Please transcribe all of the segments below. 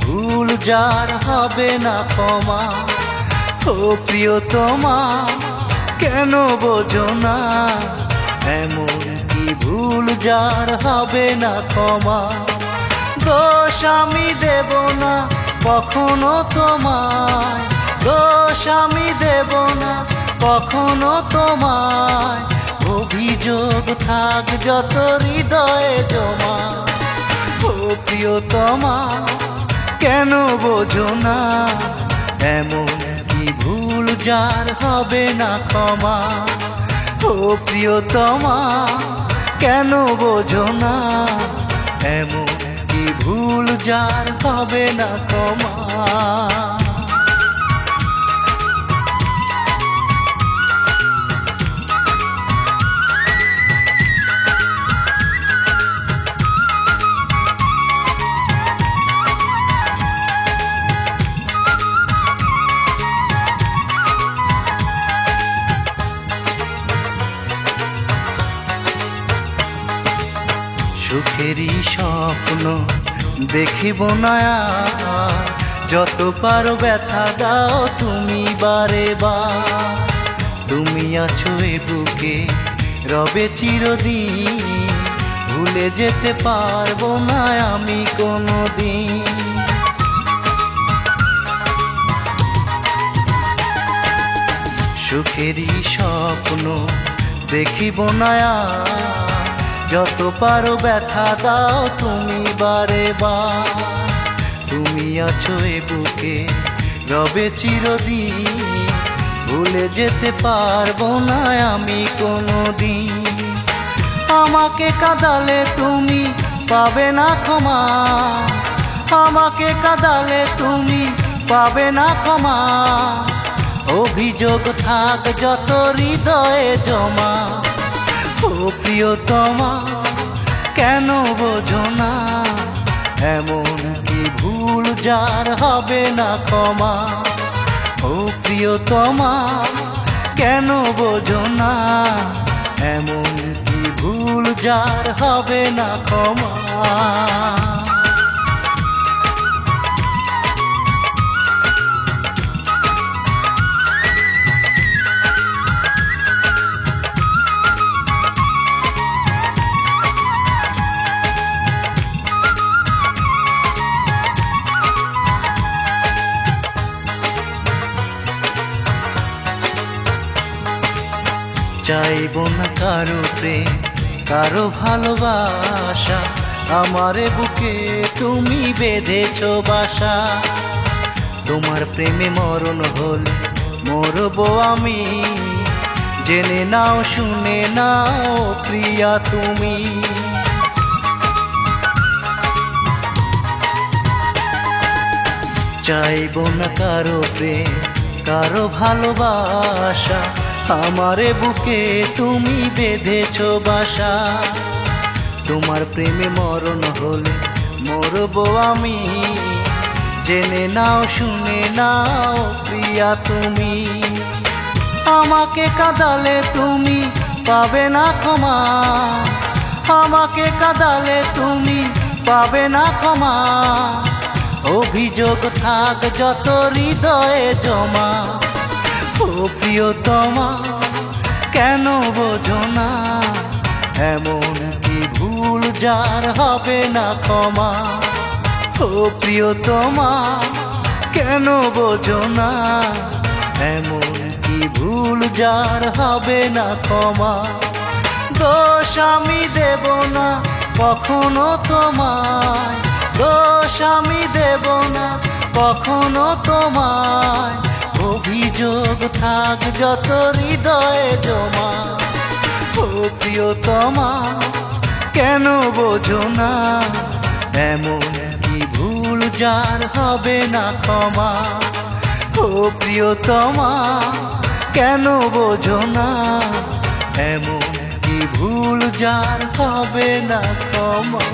ভুল যার হবে না ক্ষমা। ও প্রিয়তমা কেন বোঝো না, এমন কি ভুল যার হবে না ক্ষমা। দোষ আমি দেব না কখনো তোমায়, দোষ আমি দেব না কখনো তোমায়। অভিযোগ থাক যত হৃদয়ে জমা। ও প্রিয়তমা কেন বোঝো না, এমন কি ভুল যার হবে না ক্ষমা। ও প্রিয়তমা কেন বোঝো না, এমন কি ভুল যার হবে না ক্ষমা। সুখেরই স্বপ্ন দেখিব না আর, যত পারো ব্যথা দাও তুমি বারে বার। তুমি আছো এ বুকে রবে চিরদিন, ভুলে যেতে পারবো না আমি কোনোদিন। সুখেরই স্বপ্ন দেখিব না আর, যত পারো ব্যথা দাও তুমি বারে বার। তুমি আছো এ বুকে রবে চিরদিন, ভুলে যেতে পারবো না আমি কোনোদিন। আমাকে কাঁদালে তুমি পাবে না ক্ষমা, আমাকে কাঁদালে তুমি পাবে না ক্ষমা। অভিযোগ থাক যত হৃদয়ে জমা। ও প্রিয়তমা কেন বোঝো না, এমন কি ভুল যার হবে না ক্ষমা। ও প্রিয়তমা কেন বোঝো না, এমন কি ভুল যার হবে না ক্ষমা। চাইব না কারো প্রেম কারো ভালোবাসা, আমারে বুকে তুমি বেঁধেছো বাসা। তোমার প্রেমে মরণ হলে মরবো আমি, জেনে নাও শুনে নাও প্রিয়া তুমি। চাইব না কারো প্রেম কারো ভালোবাসা, আমারে বুকে তুমি বেঁধেছো বাসা। তোমার প্রেমে মরণ হলে মরবো আমি, জেনে নাও শুনে নাও প্রিয়া তুমি। আমাকে কাঁদালে তুমি পাবে না ক্ষমা, আমাকে কাঁদালে তুমি পাবে না ক্ষমা। অভিযোগ থাক যত হৃদয়ে জমা। ও প্রিয়তমা কেন বোঝো না, এমন কি ভুল যার হবে না ক্ষমা। ও প্রিয়তমা কেন বোঝো না, এমন কি ভুল যার হবে না ক্ষমা। দোষ আমি দেব না কখনো তোমায়, দোষ আমি দেব না কখনো তোমায়। অভিযোগ থাক যত হৃদয়ে জমা। ও প্রিয়তমা কেন বোঝো না, এমন কি ভুল যার হবে না ক্ষমা। ও প্রিয়তমা কেন বোঝো না, এমন কি ভুল যার হবে না ক্ষমা।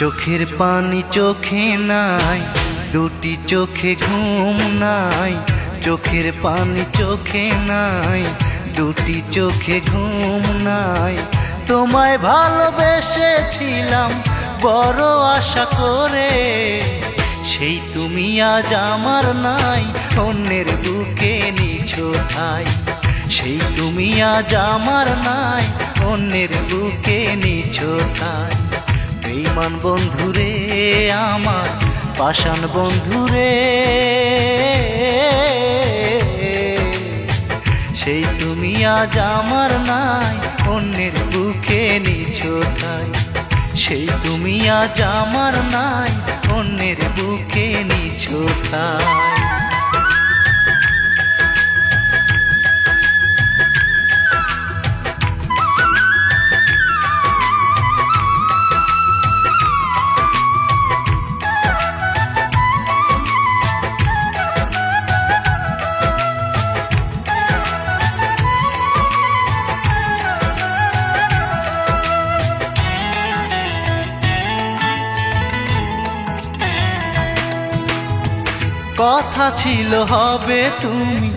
চোখের পানি চোখে নাই, দুটি চোখে ঘুম নাই। চোখের পানি চোখে নাই, দুটি চোখে ঘুম নাই। তোমায় ভালোবেসেছিলাম বড় আশা করে, সেই তুমি আজ আমার নাই, অন্যের বুকে নিছো ঠাই। সেই তুমি আজ আমার নাই, অন্যের বুকে নিছো ঠাই। বেঈমান বন্ধুরে আমার, পাষাণ বন্ধুরে, সেই তুমি আজ আমার নাই, অন্যের বুকে নিছো ঠাই। সেই তুমি আজ আমার নাই, অন্যের বুকে নিছো ঠাই। কথা ছিল হবে তুমি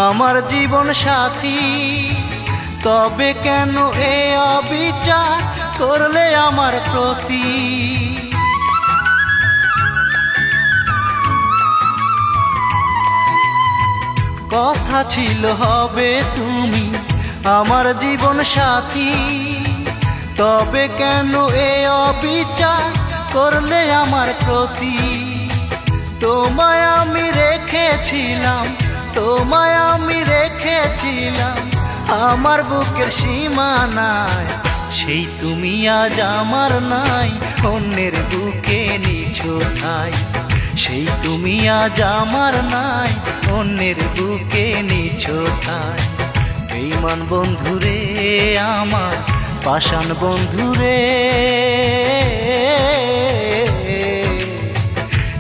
আমার জীবন সাথী, তবে কেন এ অবিচার করলে আমার প্রতি? কথা ছিল হবে তুমি আমার জীবন সাথী, তবে কেন এ অবিচার করলে আমার প্রতি? তোমায় আমি রেখেছিলাম, তোমায় আমি রেখেছিলাম আমার বুকের সীমানায়। সেই তুমি আজ আমার নাই, অন্যের বুকে নিছো ঠাই। সেই তুমি আজ আমার নাই, অন্যের বুকে নিছো ঠাই। বেঈমান বন্ধুরে আমার, পাষাণ বন্ধুরে,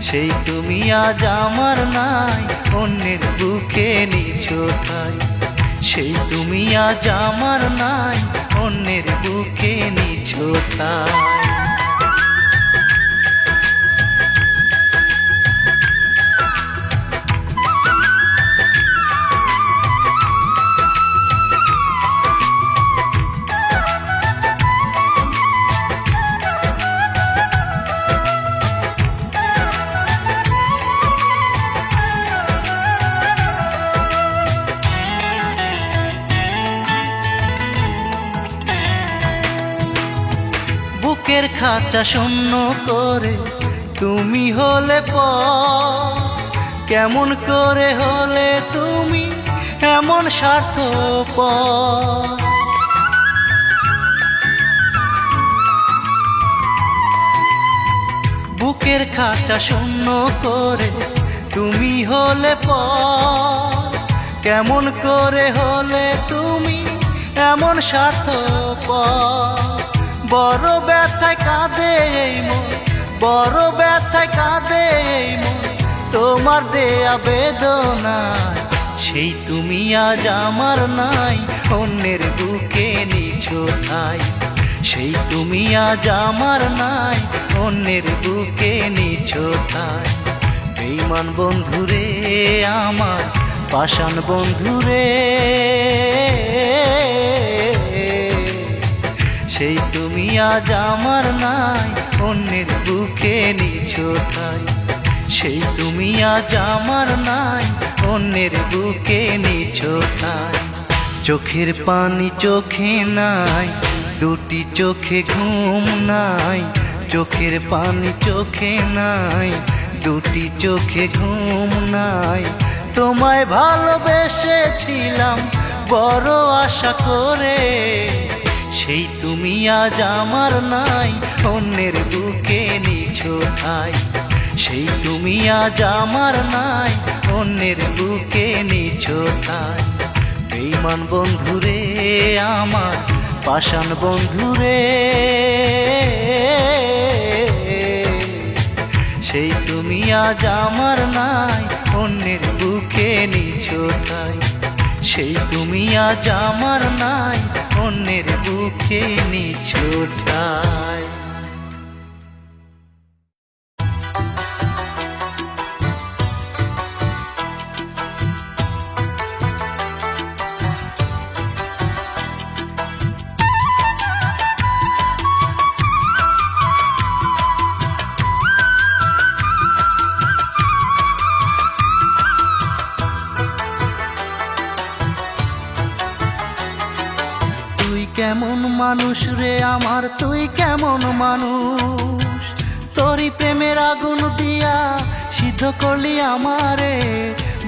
সেই তুমি আজ আমার নাই, অন্যের বুকে নিছো ঠাই। সেই তুমি আজ আমার নাই, অন্যের বুকে নিছো ঠাই। বুকের খাঁচা শূন্য করে তুমি হলে পর, কেমন করে হলে তুমি এমন স্বার্থপর? বুকের খাঁচা শূন্য করে তুমি হলে পর, কেমন করে হলে তুমি এমন স্বার্থপর? বড় ব্যথায় কাঁদে এই মন, বড় ব্যথায় কাঁদে এই মন তোমার দেয়া বেদনায়। সেই তুমি আজ আমার নাই, অন্যের বুকে নিছো ঠাই। সেই তুমি আজ আমার নাই, অন্যের বুকে নিছো ঠাই। বেঈমান বন্ধুরে আমার, পাষাণ বন্ধুরে, সেই তুমি আজ আমার নাই, অন্যের বুকে নিছো ঠাই। সেই তুমি আজ আমার নাই, অন্যের বুকে নিছো ঠাই। চোখের পানি চোখে নাই, দুটি চোখে ঘুম নাই। চোখের পানি চোখে নাই, দুটি চোখে ঘুম নাই। তোমায় ভালোবেসেছিলাম বড় আশা করে, সেই তুমি আজ আমার নাই, অন্যের বুকে নিছো ঠাই। সেই তুমি আজ আমার নাই, অন্যের বুকে নিছো ঠাই। বেঈমান বন্ধুরে আমার, পাষাণ বন্ধুরে, সেই তুমি আজ আমার নাই, অন্যের বুকে নিছো ঠাই। সেই তুমি আজ আমার নাই, অন্যের বুকে নিছো ঠাই। মানুষ রে আমার, তুই কেমন মানুষ? তোরই প্রেমের আগুন দিয়া সিদ্ধ করলি আমারে,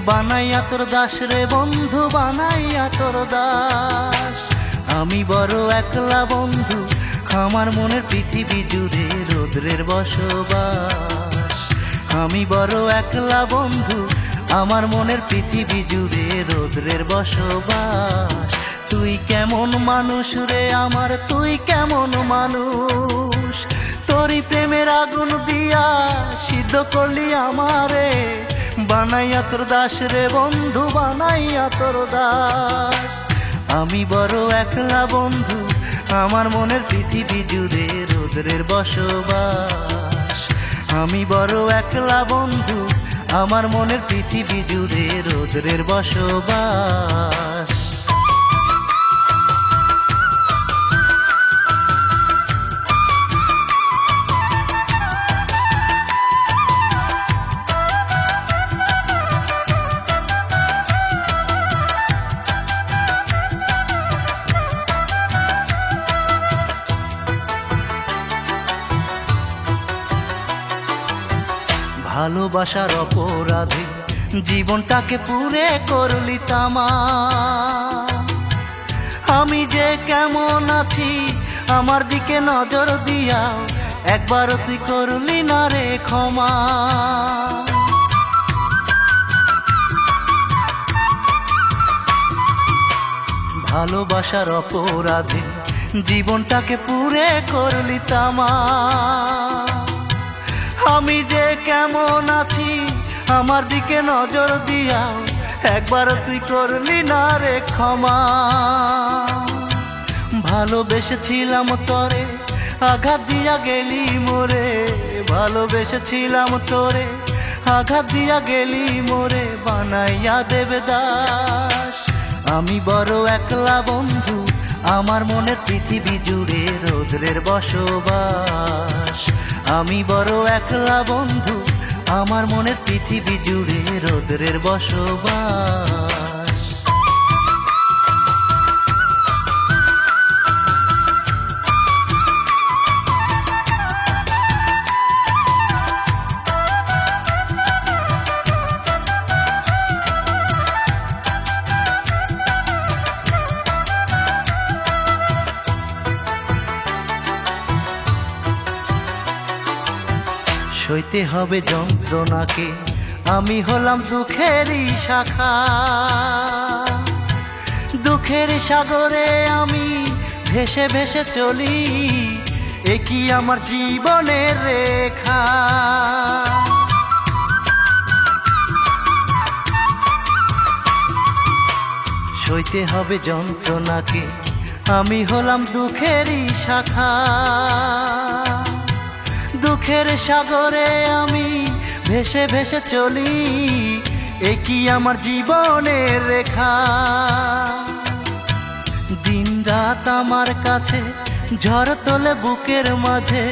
বানাইয়া তোর দাস রে বন্ধু, বানাইয়া তোর দাস। আমি বড় একলা বন্ধু, আমার মনের পৃথিবী জুড়ে রৌদ্রের বসবাস। আমি বড় একলা বন্ধু, আমার মনের পৃথিবী জুড়ে রৌদ্রের বসবাস। তুই কেমন মানুষ রে আমার, তুই কেমন মানুষ? তোরই প্রেমের আগুন দিয়া সিদ্ধ করলি আমারে, বানাইয়া তোর দাস রে বন্ধু, বানাইয়া তোর দাস। আমি বড় একলা বন্ধু, আমার মনের পৃথিবী জুড়ে রৌদ্রের বসবাস। আমি বড় একলা বন্ধু, আমার মনের পৃথিবী জুড়ে রৌদ্রের বসবাস। ভালোবাসার অপরাধে জীবনটাকে পুরে করলি তামা। আমি যে কেমন আছি আমার দিকে নজর দিয়া একবারও তুই করলি না রে ক্ষমা। ভালোবাসার অপরাধে জীবনটাকে পুরে করলি তামা। আমি যে কেমন আছি আমার দিকে নজর দিয়া একবারও তুই করলি না রে ক্ষমা। ভালোবেসেছিলাম তরে আঘাত দিয়া গেলি মোরে, ভালোবেসেছিলাম তোরে আঘাত দিয়া গেলি মোরে, বানাইয়া দেবদাস। আমি বড় একলা বন্ধু, আমার মনের পৃথিবী জুড়ে রৌদ্রের বসবাস। আমি বড় একলা বন্ধু, আমার মনের পৃথিবী জুড়ে রৌদ্রের বসবাস। সইতে হবে যন্ত্রণাকে, আমি হলাম দুঃখেরই শাখা। দুঃখের সাগরে আমি ভেসে ভেসে চলি, এ কি আমার জীবনের রেখা। সইতে হবে যন্ত্রণাকে, আমি হলাম দুঃখেরই শাখা। দুঃখের সাগরে আমি ভেসে ভেসে চলি, এ কি আমার জীবনের রেখা। দিন রাত আমার কাছে ঝড় তোলে বুকের মাঝে,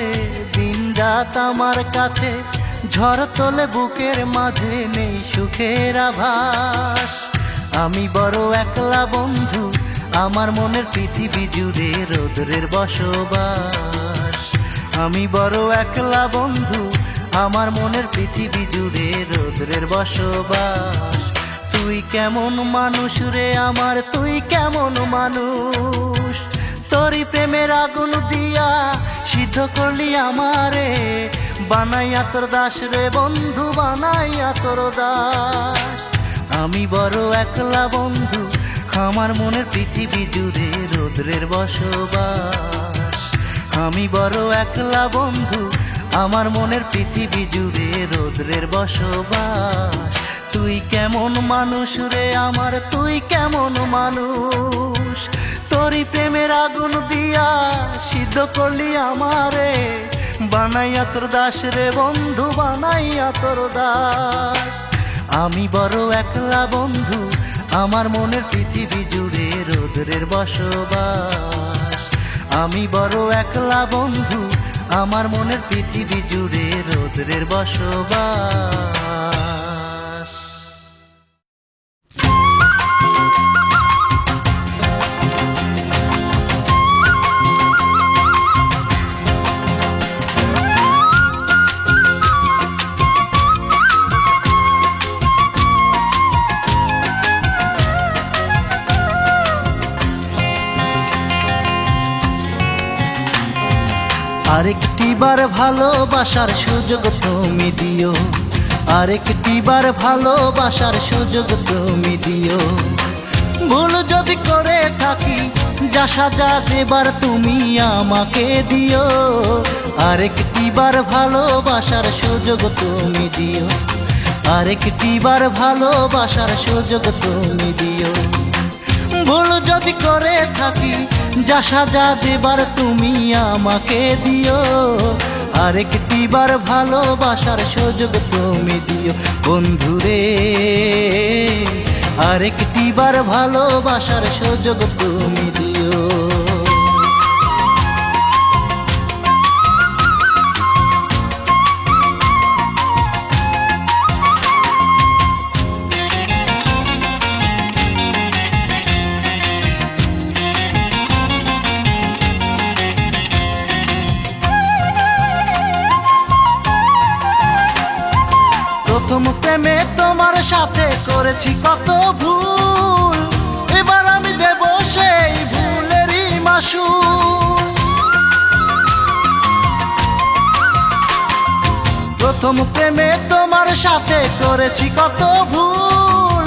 দিন রাত আমার কাছে ঝড় তোলে বুকের মাঝে, নেই সুখের আভাস। আমি বড় একলা বন্ধু, আমার মনের পৃথিবী জুড়ে রৌদ্রের বসবাস। আমি বড় একলা বন্ধু, আমার মনের পৃথিবী জুড়ে রৌদ্রের বসবাস। তুই কেমন মানুষ রে আমার, তুই কেমন মানুষ? তোরই প্রেমের আগুন দিয়া সিদ্ধ করলি আমারে, বানাইয়া তোর দাস রে বন্ধু, বানাইয়া তোর দাস। আমি বড় একলা বন্ধু, আমার মনের পৃথিবী জুড়ে রৌদ্রের বসবাস। আমি বড় একলা বন্ধু, আমার মনের পৃথিবী জুড়ে রৌদ্রের বসবাস। তুই কেমন মানুষ রে আমার, তুই কেমন মানুষ? তোরই প্রেমের আগুন দিয়া সিদ্ধ করলি আমারে, বানাইয়া তোর দাস রে বন্ধু, বানাইয়া তোর দাস। আমি বড় একলা বন্ধু, আমার মনের পৃথিবী জুড়ে রৌদ্রের বসবাস। আমি বড় একলা বন্ধু, আমার মনের পৃথিবী জুড়ে রৌদ্রের বসবাস। আরেকটিবার ভালোবাসার সুযোগ তুমি দিও, আরেকটিবার ভালোবাসার সুযোগ তুমি দিও। ভুল যদি করে থাকি যা সাজা দেবার তুমি আমাকে দিও, আরেকটিবার ভালোবাসার সুযোগ তুমি দিও, আরেকটিবার ভালোবাসার সুযোগ তুমি দিও। ভুল যদি করে থাকি যা সাজা দেবার তুমি আমাকে দিও, আরেকটিবার ভালোবাসার সুযোগ তুমি দিও। বন্ধুরে আরেকটিবার ভালোবাসার সুযোগ তুমি দিও। প্রথম প্রেমে তোমার সাথে করেছি কত ভুল, এবার আমি দেব সেই ভুলেরই মাসুল। প্রথম প্রেমে তোমার সাথে করেছি কত ভুল,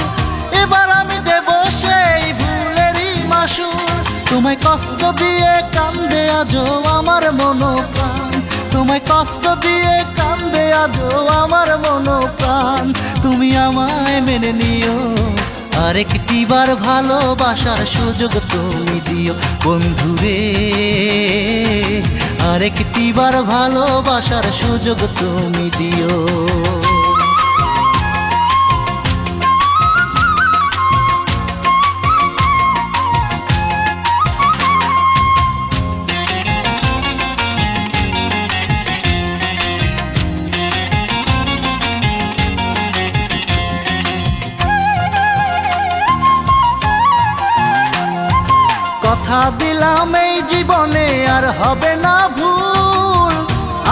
এবার আমি দেব সেই ভুলেরই মাসুল। তোমায় কষ্ট দিয়ে কান্দে আজও আমার মনোপ্রাণ, তোমায় কষ্ট দিয়ে কান্দে আজও আমার মনোপ্রাণ। তুমি আমায় মেনে নিও, আরেকটিবার ভালোবাসার সুযোগ তুমি দিও। বন্ধুরে আরেকটিবার ভালোবাসার সুযোগ তুমি দিও। কথা দিলাম এই জীবনে আর হবে না ভুল,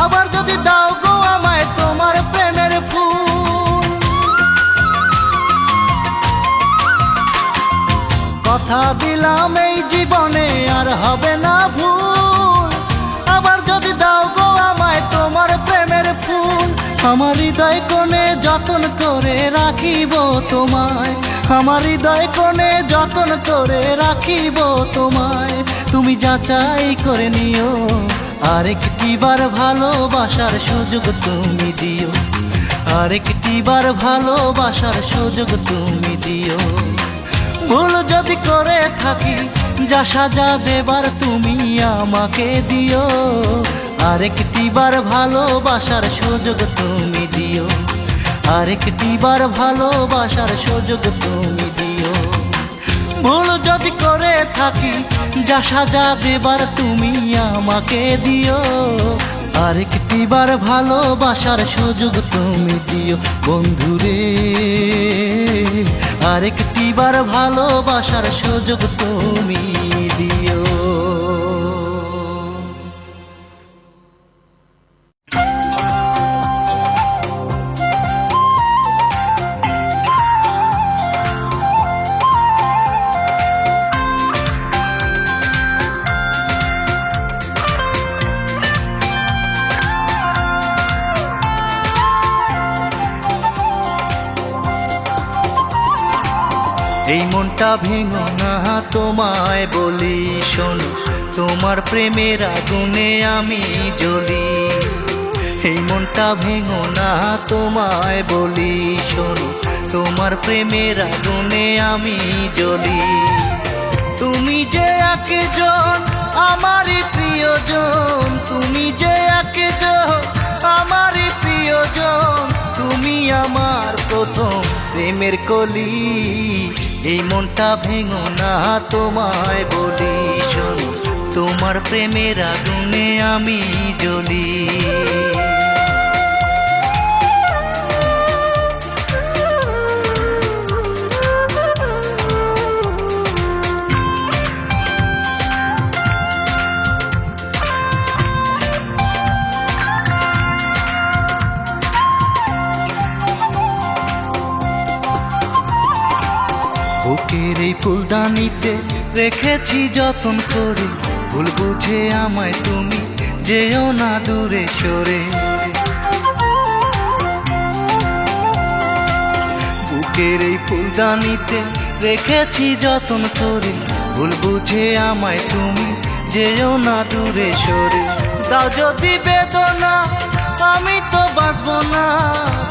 আবার যদি দাও গো আমায় তোমার প্রেমের ফুল। কথা দিলাম এই জীবনে আর হবে না ভুল, আবার যদি দাও গো আমায় তোমার প্রেমের ফুল। আমার হৃদয় কোণে যতন করে রাখিব তোমায়, আমার হৃদয় কোণে যতন করে রাখিব তোমায়। তুমি যাচাই করে নিও, আরেকটিবার ভালোবাসার সুযোগ তুমি দিও, আরেকটিবার ভালোবাসার সুযোগ তুমি দিও। ভুল যদি করে থাকি যা সাজা দেবার তুমি আমাকে দিও, আরেকটিবার ভালোবাসার সুযোগ তুমি দিও, আরেকটিবার ভালোবাসার সুযোগ তুমি দিও। ভুল যদি করে থাকি যা সাজা দেবার তুমি আমাকে দিও, আরেকটিবার ভালোবাসার সুযোগ তুমি দিও। বন্ধুরে আরেকটিবার ভালোবাসার সুযোগ তুমি দিও। এই মনটা ভেঙো না তোমায় বলি শোনো, তোমার প্রেমের আগুনে আমি জ্বলি। এই মনটা ভেঙো না তোমায় বলি শোনো, তোমার প্রেমের আগুনে আমি জ্বলি। তুমি যে একজন আমারই প্রিয়জন, তুমি যে একজন আমারই প্রিয়জন, তুমি আমার প্রথম প্রেমের কলি। এই মনটা ভেঙো না তোমায় বলি শোনো, তোমার প্রেমের আগুনে আমি জ্বলি। বুকের এই ফুলদানিতে রেখেছি যতন করে, ভুল বুঝে আমায় তুমি যেও না দূরে সরে। বুকের এই ফুলদানিতে রেখেছি যতন করে, ভুল বুঝে আমায় তুমি যেও না দূরে সরে। দাও যদি বেদনা আমি তো বাঁচবো না,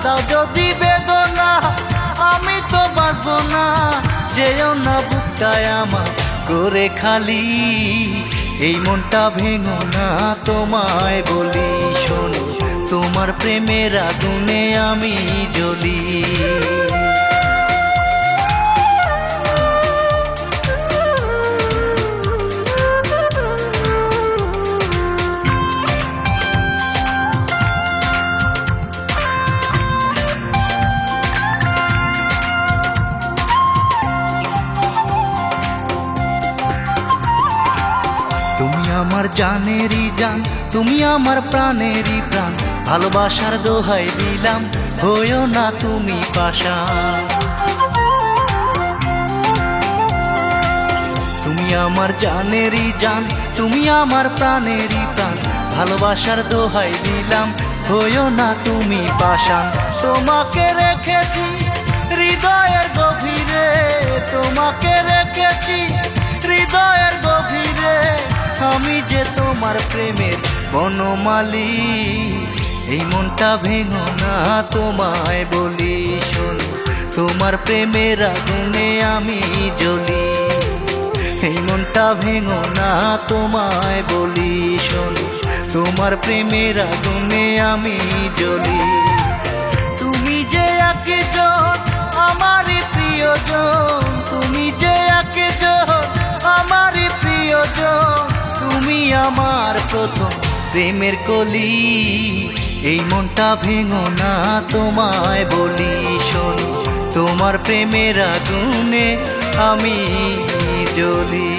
দাও যদি বেদনা আমি তো বাঁচবো না। যেও না বুকটায় আমার করে খালি, এই মনটা ভেঙো না তোমায় বলি। শোনো তোমার প্রেমের আগুনে আমি জ্বলি। তুমি আমার জানেরই জান, তুমি আমার প্রাণেরই প্রাণ। ভালোবাসার দোহাই দিলাম হইও না তুমি পাশান। তুমি আমার জানেরই জান, তুমি আমার প্রাণেরই প্রাণ। ভালোবাসার দোহাই দিলাম হইও না তুমি পাশান। তোমাকে রেখেছি হৃদয়ের গভীরে, তোমাকে রেখেছি হৃদয়ের গভীরে। আমি যে তোমার প্রেমের বনমালী, এই মনটা ভেঙো না তোমায় বলি। শোনো তোমার প্রেমের আগুনে আমি জ্বলি, এই মনটা ভেঙো না তোমায় বলি। শোনো তোমার প্রেমের আগুনে আমি জ্বলি। তুমি যে একজন আমারই প্রিয়জন, তুমি যে একজন আমারই প্রিয়জন। তুমি আমার প্রথম প্রেমের কলি, এই মনটা ভেঙো না তোমায় বলি। শোনো তোমার প্রেমের আগুনে আমি জ্বলি।